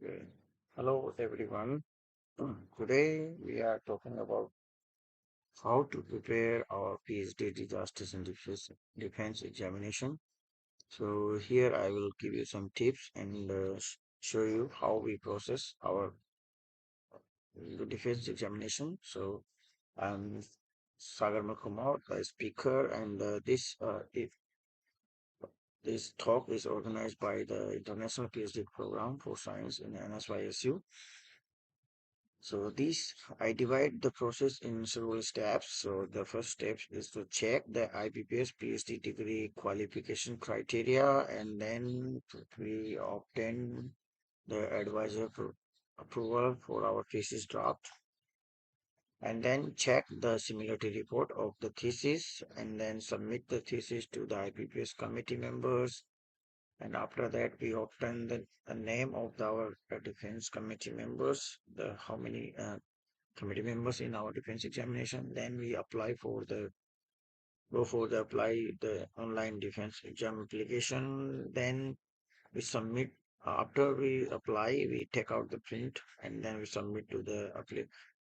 Okay. Hello, everyone. Today we are talking about how to prepare our PhD disasters and defense examination. So here I will give you some tips and show you how we process our defense examination. So I'm Sagar Mal Kumawat, the speaker, and this talk is organized by the International PhD Program for Science in NSYSU. So these, I divide the process in several steps. So the first step is to check the IPPS PhD degree qualification criteria, and then we obtain the approval for our thesis draft, and then check the similarity report of the thesis, and then submit the thesis to the IPPS committee members. And after that, we obtain the name of our defense committee members, the how many committee members in our defense examination. Then we apply for the go for the apply the online defense exam application. Then we submit. After we apply, we take out the print and then we submit to the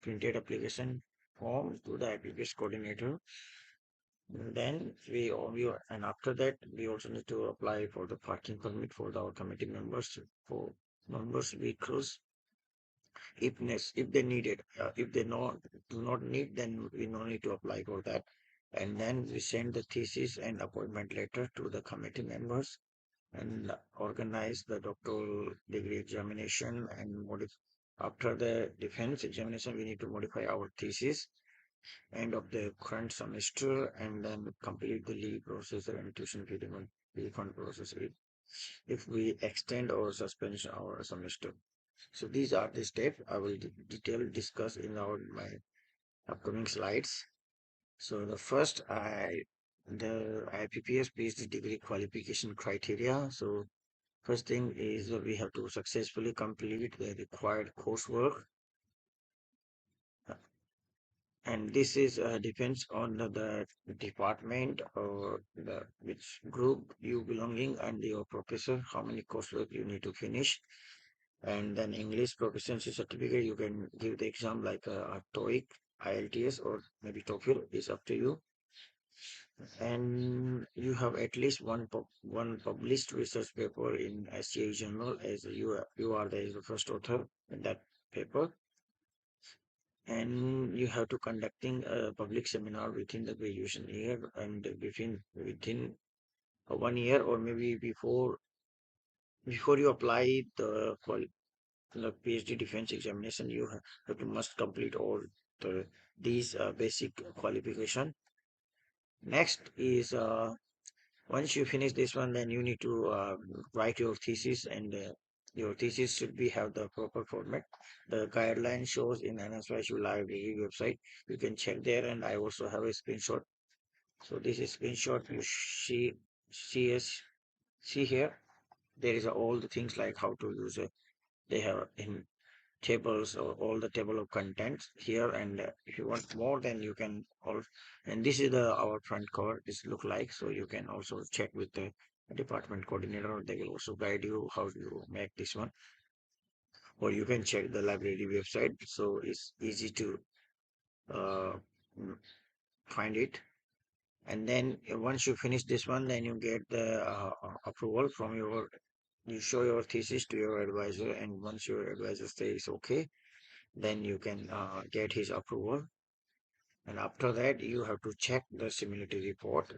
printed application form to the IPPS coordinator. Then and after that we also need to apply for the parking permit for our committee members for members vehicles if they need it. If they do not need, then we no need to apply for that. And then we send the thesis and appointment letter to the committee members and organize the doctoral degree examination and after the defense examination, we need to modify our thesis end of the current semester and then complete the leave process and tuition fee refund process if we extend or suspend our semester. So these are the steps I will detail discuss in my upcoming slides. So the first, the IPPS PhD degree qualification criteria. So first thing is that we have to successfully complete the required coursework, and this is depends on the department or the which group you belonging and your professor how many coursework you need to finish. And then English proficiency certificate, you can give the exam like a TOEIC, IELTS, or maybe TOEFL, is up to you. And you have at least one published research paper in SCA journal as you are the first author in that paper. And you have to conducting a public seminar within the graduation year and within 1 year or maybe before you apply the PhD defense examination, you have to must complete all these basic qualification. Next is once you finish this one, then you need to write your thesis, and your thesis should be have the proper format. The guideline shows in NSYSU library website. You can check there, and I also have a screenshot. So this is screenshot you see here. There is all the things like how to use it. They have in tables or all the table of contents here, and if you want more then you can all, and this is the our front cover this look like, so you can also check with the department coordinator, they will also guide you how you make this one, or you can check the library website, so it's easy to uh, mm, find it. And then once you finish this one, then you get the approval from you show your thesis to your advisor, and once your advisor says okay, then you can get his approval. And after that, you have to check the similarity report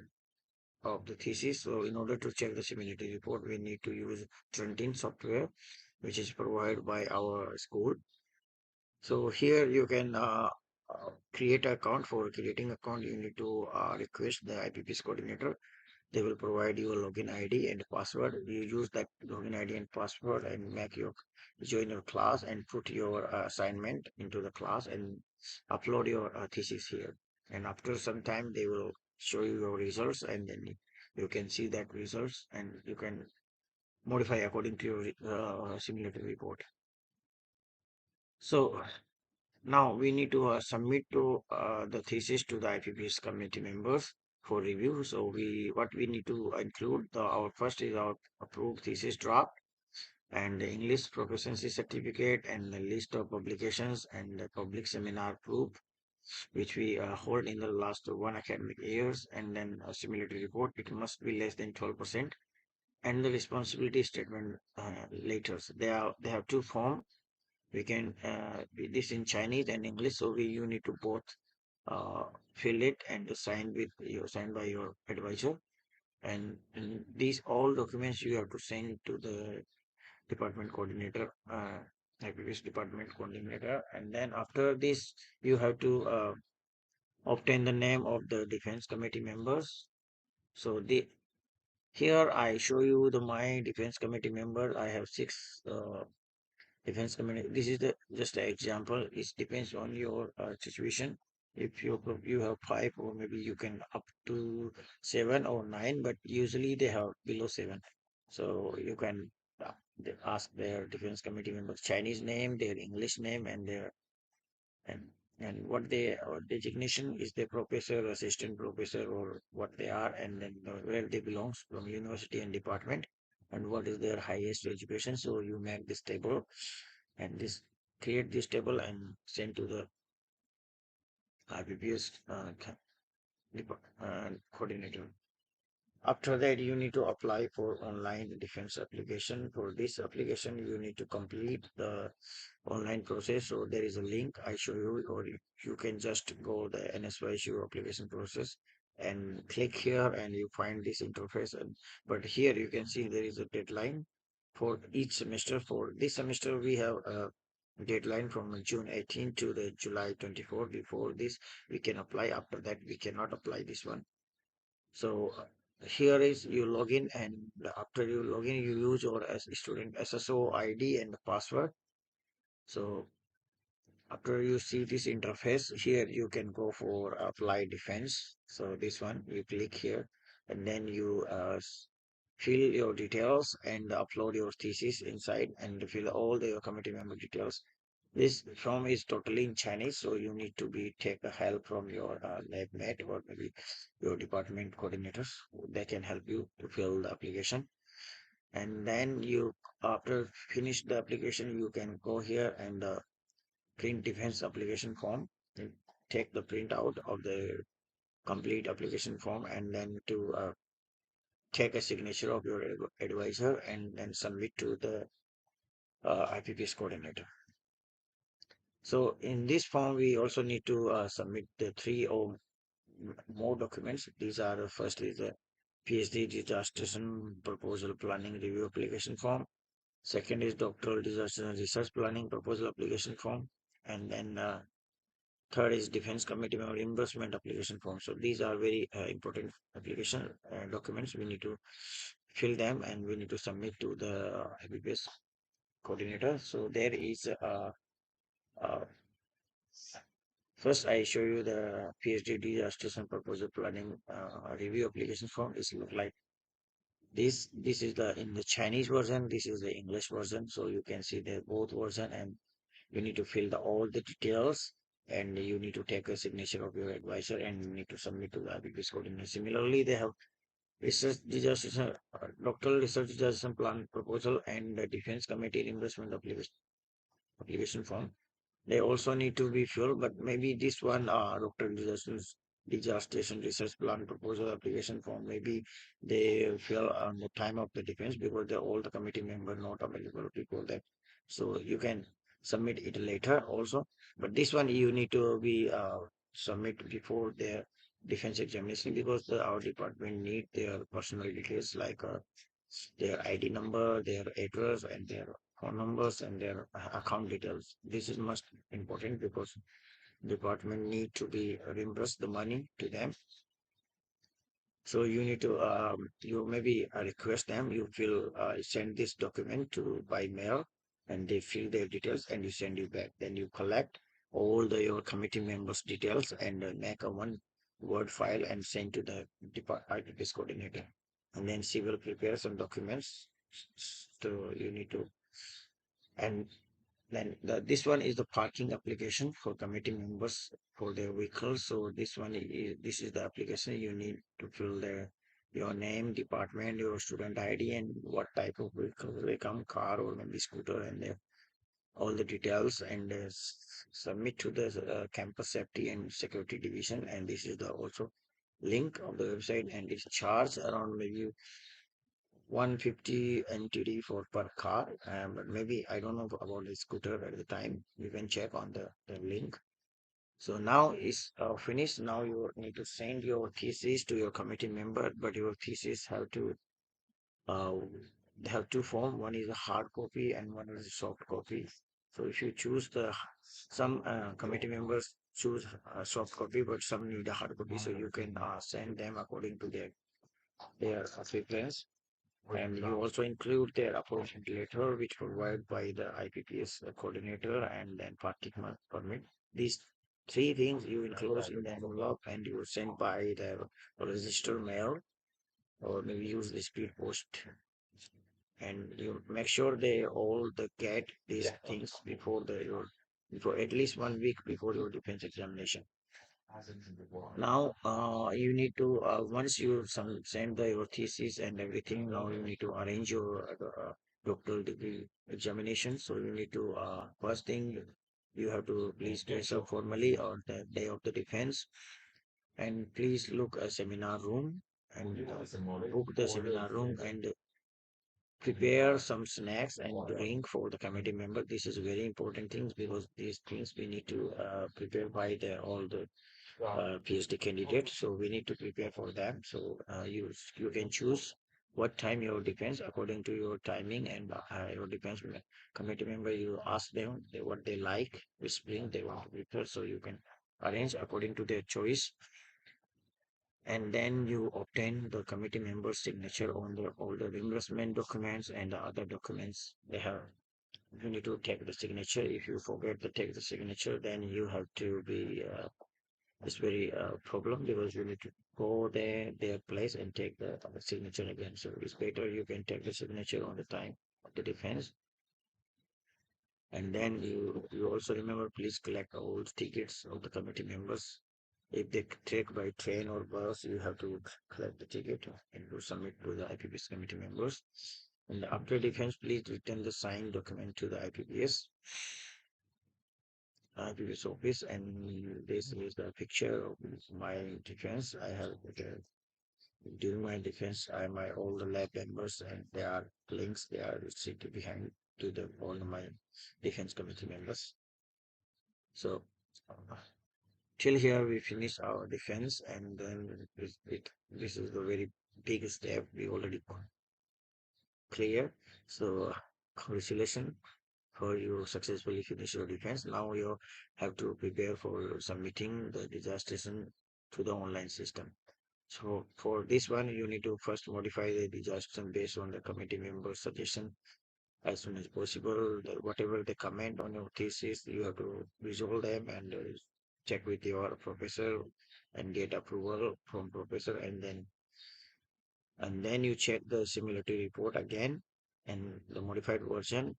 of the thesis. So in order to check the similarity report, we need to use Trentin software, which is provided by our school. So here you can create an account. For creating account, you need to request the IPPS coordinator. They will provide you a login ID and password. You use that login ID and password and join your class and put your assignment into the class and upload your thesis here. And after some time, they will show you your results, and then you can see that results and you can modify according to your similarity report. So now we need to submit to the thesis to the IPPS committee members for review. So what we need to include our first is our approved thesis draft, and the English proficiency certificate, and the list of publications, and the public seminar proof which we hold in the last 1 academic years, and then a simulated report. It must be less than 12%, and the responsibility statement later. So they have two form. We can read this in Chinese and English, so you need to both uh, fill it and sign with your signed by your advisor. And these all documents you have to send to the department coordinator, IPPS department coordinator, and then after this you have to obtain the name of the defense committee members. So the here I show you the my defense committee member. I have six defense committee. This is the just an example. It depends on your situation. If you have five, or maybe you can up to seven or nine, but usually they have below seven. So you can ask their defense committee members Chinese name, their English name, and their and and what they designation is, the professor, assistant professor, or what they are, and then where they belongs from university and department, and what is their highest education. So you make this table, and this create this table and send to the IPPS coordinator. After that, you need to apply for online defense application. For this application, you need to complete the online process. So there is a link I show you, or you can just go the NSYSU application process and click here, and you find this interface. But here you can see there is a deadline for each semester. For this semester, we have a deadline from June 18 to the July 24. Before this, we can apply. After that, we cannot apply this one. So here is you log in, and after you log in, you use your as student SSO ID and the password. So after you see this interface, here you can go for apply defense. So this one you click here, and then you fill your details and upload your thesis inside, and fill all the committee member details. This form is totally in Chinese, so you need to be take a help from your lab mate, or maybe your department coordinators. They can help you to fill the application. And then you, after finish the application, you can go here and print defense application form, and take the print out of the complete application form, and then to take a signature of your advisor, and then submit to the IPPS coordinator. So in this form, we also need to submit the three or more documents. These are the first is the Ph.D. dissertation proposal planning review application form. Second is doctoral dissertation research planning proposal application form. And then third is defense committee member reimbursement application form. So these are very important application documents. We need to fill them, and we need to submit to the IPPS coordinator. So there is uh, first, I show you the PhD dissertation proposal planning review application form. This look like this. This is the in the Chinese version. This is the English version. So you can see the both version, and you need to fill the all the details, and you need to take a signature of your advisor, and you need to submit to the IPPS coordinator. Similarly, they have research dissertation, doctoral research dissertation plan proposal, and the defense committee reimbursement application form. They also need to be filled, but maybe this one, Dr. Dissertation Research Plan Proposal Application Form, maybe they fill on the time of the defense, because they're all the committee member not available before that. So you can submit it later also, but this one you need to be submit before their defense examination, because our department need their personal details, like their ID number, their address, and their phone numbers, and their account details. This is most important, because department need to be reimbursed the money to them. So you need to you maybe request them, you fill send this document to by mail, and they fill their details, and you send you back. Then you collect all the your committee members details, and make a one word file and send to the IPPS coordinator, and then she will prepare some documents. So you need to, and then this one is the parking application for committee members for their vehicles. So this one is, this is the application you need to fill your name, department, your student ID, and what type of vehicle they come, car or maybe scooter, and all the details, and submit to the campus safety and security division. And this is the also link of the website, and it's charged around maybe 150 NTD for per car. But maybe I don't know about the scooter at the time. You can check on the link. So now is finished. Now you need to send your thesis to your committee member, but your thesis uh, have two form. One is a hard copy and one is a soft copy. So if you choose some committee members choose a soft copy, but some need a hard copy. So you can send them according to their preference. And you also include their appointment letter, which provided by the IPPS coordinator, and then particular permit. These three things you enclose in the envelope and you send by the register mail, or maybe use the speed post. And you make sure they all the get these things before before at least 1 week before your defense examination. Now you need to once you send your thesis and everything, now you need to arrange your doctoral degree examination. So you need to first thing, you have to please dress up formally on the day of the defense, and please look a seminar room, and book the seminar room, and prepare some snacks and drink for the committee member. This is very important things, because these things we need to prepare by the all the PhD candidates. So we need to prepare for them. So you can choose what time your defense according to your timing, and your committee member. You ask them what they like, which spring they want to prepare. So you can arrange according to their choice, and then you obtain the committee member's signature on all the reimbursement documents and the other documents they have. You need to take the signature. If you forget to take the signature, then you have to be it's very problem, because you need to go their place and take the signature again. So it's better you can take the signature on the time of the defense. And then you also remember, please collect all the tickets of the committee members. If they take by train or bus, you have to collect the ticket and to submit to the IPPS committee members. And after defense, please return the signed document to the IPPS office. And this is the picture of my defense. I have during my defense, my all the lab members, and there are links. They are sitting behind to the all my defense committee members. So till here we finish our defense, and then this is the very big step we already clear. So congratulations for you successfully finish your defense. Now you have to prepare for submitting the dissertation to the online system. So for this one, you need to first modify the dissertation based on the committee member suggestion as soon as possible. Whatever they comment on your thesis, you have to resolve them and check with your professor and get approval from professor, and then you check the similarity report again and the modified version,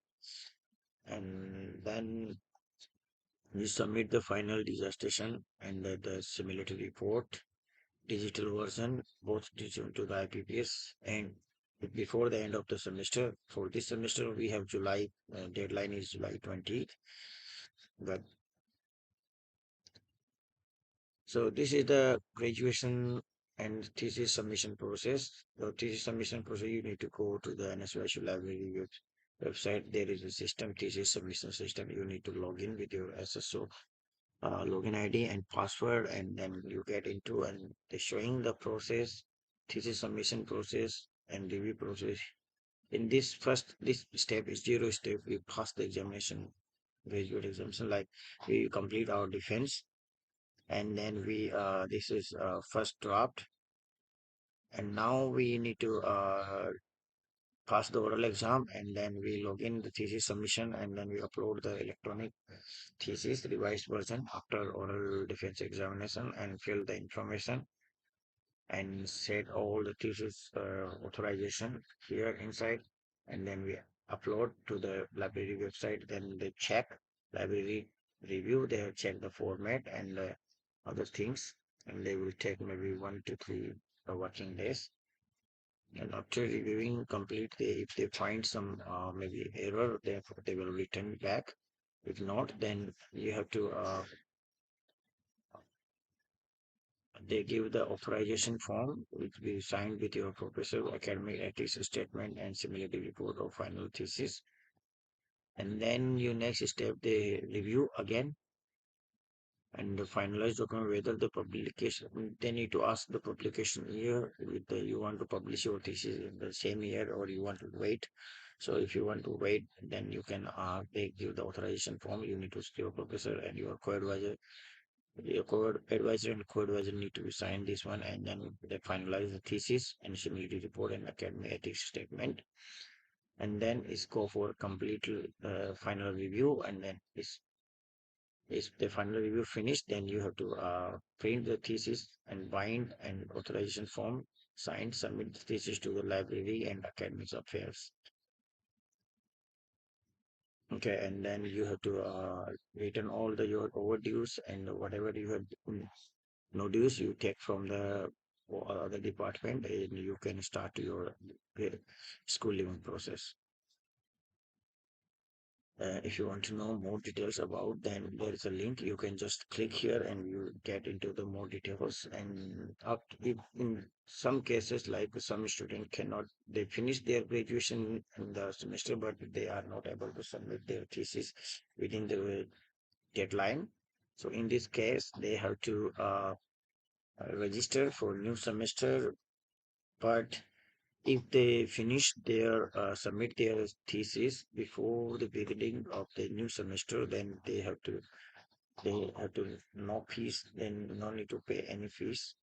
and then you submit the final dissertation and the similarity report digital version, both digital to the IPPS, and before the end of the semester. For this semester, we have July, deadline is July 20th. But so this is the graduation and thesis submission process. The thesis submission process, you need to go to the NSYSU library website. There is a system, thesis submission system. You need to log in with your SSO login ID and password, and then you get into, and they're showing the process, thesis submission process and review process. In this step is zero step. We pass the examination, graduate examination, like we complete our defense, and then we this is first draft, and now we need to pass the oral exam, and then we log in the thesis submission, and then we upload the electronic thesis revised version after oral defense examination, and fill the information and set all the thesis authorization here inside, and then we upload to the library website. Then they check, library review, they have checked the format and other things, and they will take maybe 1 to 3 working days. And after reviewing complete, if they find some maybe error, they will return back. If not, then you have to they give the authorization form which be signed with your professor, academic ethics statement, and similarity report or final thesis. And then your next step, they review again and the finalized document whether the publication they need to ask the publication year with the, you want to publish your thesis in the same year or you want to wait. So if you want to wait, then you can they give the authorization form. You need to see your professor and your co-advisor. Your co-advisor and co-advisor need to sign this one, and then they finalize the thesis and similarity report and academic ethics statement. And then it's go for complete final review, and then is the final review finished, then you have to print the thesis and bind an authorization form, signed, submit the thesis to the library and academic affairs. Okay, and then you have to return all the your overdues and whatever you have no dues you take from the other department, and you can start your uh, school living process. If you want to know more details about, then there is a link. You can just click here and you get into the more details. And up in some cases, like some student cannot, they finish their graduation in the semester, but they are not able to submit their thesis within the deadline. So in this case, they have to register for new semester, but if they finish their submit their thesis before the beginning of the new semester, then they have to no fees, then no need to pay any fees.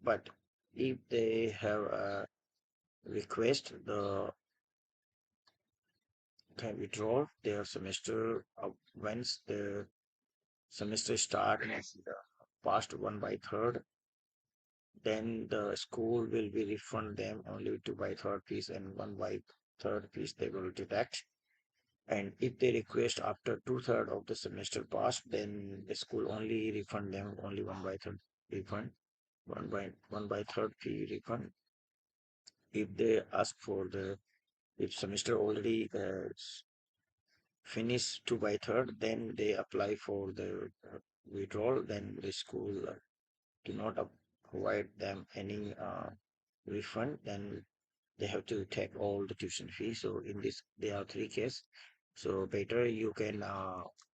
But if they have a request, the can withdraw their semester once the semester start and past 1/3, then the school will be refund them only 2/3 fees, and 1/3 fees they will deduct. And if they request after 2/3 of the semester passed, then the school only refund them only 1/3 refund, 1/3 fee refund. If they ask for the if semester already finished 2/3, then they apply for the withdrawal. Then the school do not provide them any refund. Then they have to take all the tuition fees. So in this, there are three cases. So better you can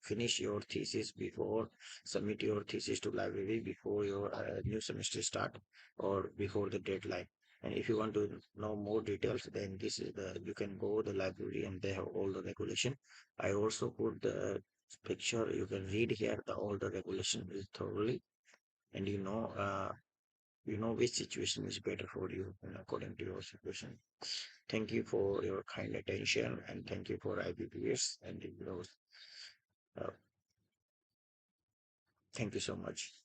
finish your thesis before submit your thesis to library before your new semester start or before the deadline. And if you want to know more details, then this is the you can go the library and they have all the regulation. I also put the picture. You can read here the all the regulation is thoroughly, and you know which situation is better for you and according to your situation. Thank you for your kind attention and thank you for IPPS and uh, thank you so much.